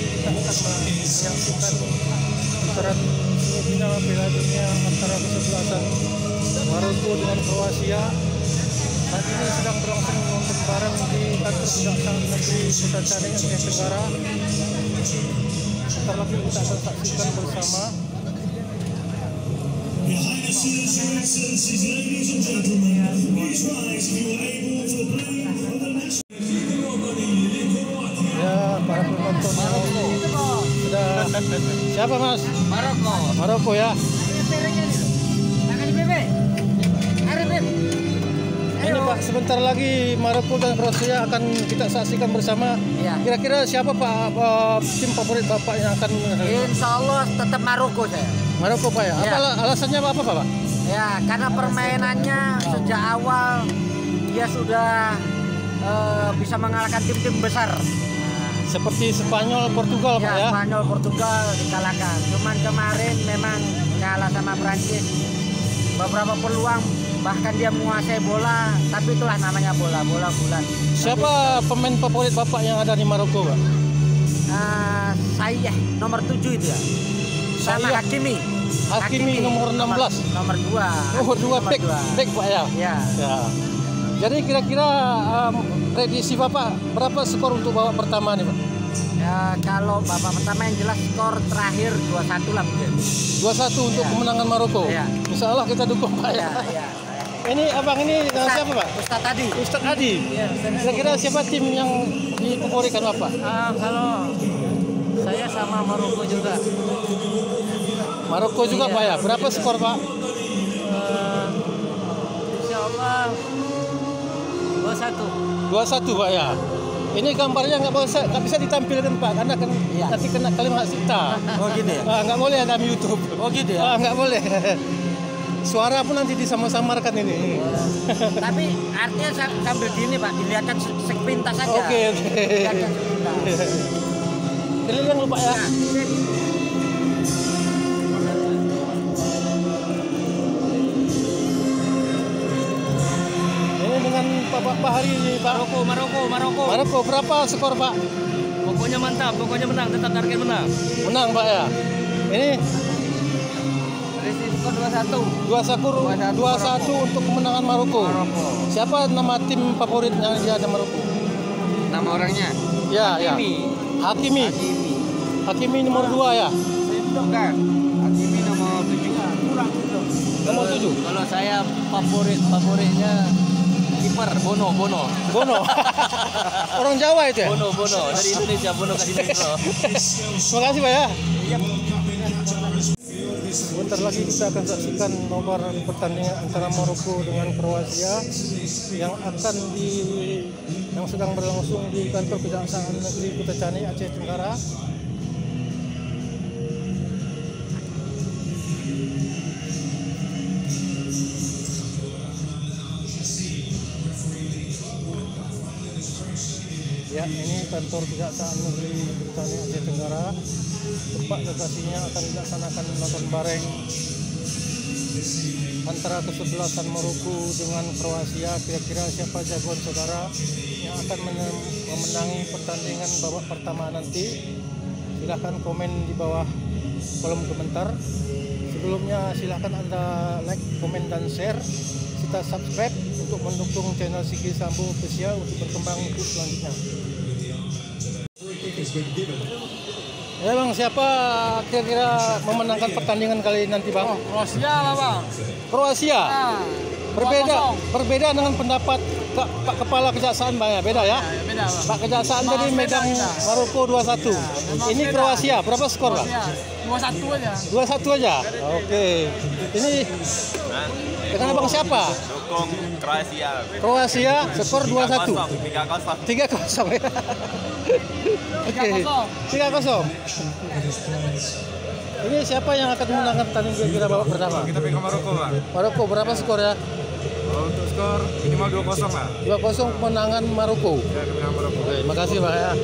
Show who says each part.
Speaker 1: kita akan menyaksikan putaran semifinal Piala Dunia antara kesebelasan Maroko dengan Kroasia. Saat ini sedang berlangsung nonton bareng di kantor Kejaksaan Negeri Kota Caning, Aceh Tenggara. Sebentar lagi kita akan saksikan bersama. Ya, para penonton sudah. Siapa Mas?
Speaker 2: Maroko.
Speaker 1: Maroko ya. Ini Pak, sebentar lagi Maroko dan Kroasia akan kita saksikan bersama.
Speaker 2: Ya.
Speaker 1: Kira-kira siapa Pak tim favorit Bapak yang akan?
Speaker 2: Insya Allah tetap Maroko saya.
Speaker 1: Maroko Pak ya.
Speaker 2: Ya.
Speaker 1: Apa alasannya apa Pak?
Speaker 2: Ya, karena permainannya sejak awal dia sudah bisa mengalahkan tim-tim besar.
Speaker 1: Seperti Spanyol, Portugal Pak ya.
Speaker 2: Spanyol, Portugal dikalahkan. Cuman kemarin memang kalah sama Prancis. Beberapa peluang bahkan dia menguasai bola, tapi itulah namanya bola bulan.
Speaker 1: Siapa pemain favorit Bapak yang ada di Maroko Pak?
Speaker 2: Saya nomor 7 itu ya. Sama
Speaker 1: Saya. Hakimi nomor 16.
Speaker 2: Nomor 2.
Speaker 1: Nomor 2 back Pak ya.
Speaker 2: Ya.
Speaker 1: Jadi kira-kira prediksi Bapak berapa skor untuk babak pertama nih Pak?
Speaker 2: Ya, kalau babak pertama yang jelas skor terakhir 2-1 lah mungkin.
Speaker 1: 2-1 untuk kemenangan Maroko.
Speaker 2: Ya.
Speaker 1: Insya Allah kita dukung Pak ya.
Speaker 2: Ya.
Speaker 1: Ini abang ini dengan siapa Pak?
Speaker 2: Ustadz Adi.
Speaker 1: Ustadz Adi.
Speaker 2: Ya,
Speaker 1: Kira-kira siapa tim yang difavoritkan Bapak?
Speaker 2: Kalau saya sama Maroko juga.
Speaker 1: Maroko juga Pak ya. Berapa skor Pak?
Speaker 2: Insya Allah 2-1.
Speaker 1: 2-1 Pak ya. Ini gambarnya nggak bisa ditampilkan Pak, karena kan nanti kena kalimat cipta.
Speaker 2: Oh gitu ya?
Speaker 1: Nggak boleh ada di YouTube.
Speaker 2: Oh gitu ya?
Speaker 1: Nggak boleh. Suara pun nanti disamar-samarkan ini.
Speaker 2: Tapi artinya sambil gini Pak, dilihatkan sepintas saja.
Speaker 1: Oke.
Speaker 2: Dilihatkan sepintas.
Speaker 1: Keliling lupa ya. Ini dengan Pak Hari ini Pak. Maroko berapa skor Pak?
Speaker 3: Pokoknya mantap, pokoknya menang, tetap target menang.
Speaker 1: Menang Pak ya. Ini
Speaker 2: Skor 2-1.
Speaker 1: 2-1 untuk kemenangan Maroko. Siapa nama tim favorit yang ada Maroko?
Speaker 3: Nama orangnya?
Speaker 1: Hakimi. Hakimi nomor 2 ya?
Speaker 3: Bukan. Hakimi nomor 7.
Speaker 1: Nomor 7.
Speaker 3: Kalau saya favoritnya kiper Bono.
Speaker 1: Orang Jawa itu ya?
Speaker 3: Bono dari Indonesia, Bono Casemiro.
Speaker 1: Terima kasih Pak ya. Sebentar lagi kita akan saksikan nomor pertandingan antara Maroko dengan Kroasia yang sedang berlangsung di kantor Kejaksaan Negeri Kota Caning, Aceh Tenggara. Ya, ini kantor Kejaksaan Negeri Kota Caning, Aceh Tenggara. Tempat lokasinya akan dilaksanakan nonton bareng antara kesebelasan Maroko dengan Kroasia. Kira-kira siapa jagoan saudara yang akan memenangi pertandingan babak pertama nanti? Silahkan komen di bawah kolom komentar. Sebelumnya silahkan Anda like, komen, dan share. Kita subscribe untuk mendukung channel Sigi Sambo Official untuk berkembang untuk selanjutnya. Ya Bang, siapa kira-kira memenangkan pertandingan kali ini nanti Bang?
Speaker 2: Kroasia lah Bang.
Speaker 1: Kroasia. Berbeda dengan pendapat Pak Kepala Kejaksaan Bang ya, beda ya?
Speaker 2: Beda Bang.
Speaker 1: Pak Kejaksaan tadi megang Maroko 2-1. Ini Kroasia, berapa skor Bang?
Speaker 2: 2-1 aja.
Speaker 1: 2-1 aja. Oke. Ini dengan Abang siapa?
Speaker 4: Dukung Kroasia.
Speaker 1: Kroasia, skor 2-1.
Speaker 4: 3-0.
Speaker 1: 3-0 ya. Oke. 3-0. Ini siapa yang akan memenangkan pertandingan kira-kira babak pertama?
Speaker 4: Kita pegang Maroko, Bang.
Speaker 1: Maroko berapa skor ya?
Speaker 4: Untuk skor minimal 2-0 lah.
Speaker 1: 2-0 kemenangan Maroko.
Speaker 4: Ya, kemenangan Maroko.
Speaker 1: Oke, makasih Pak ya.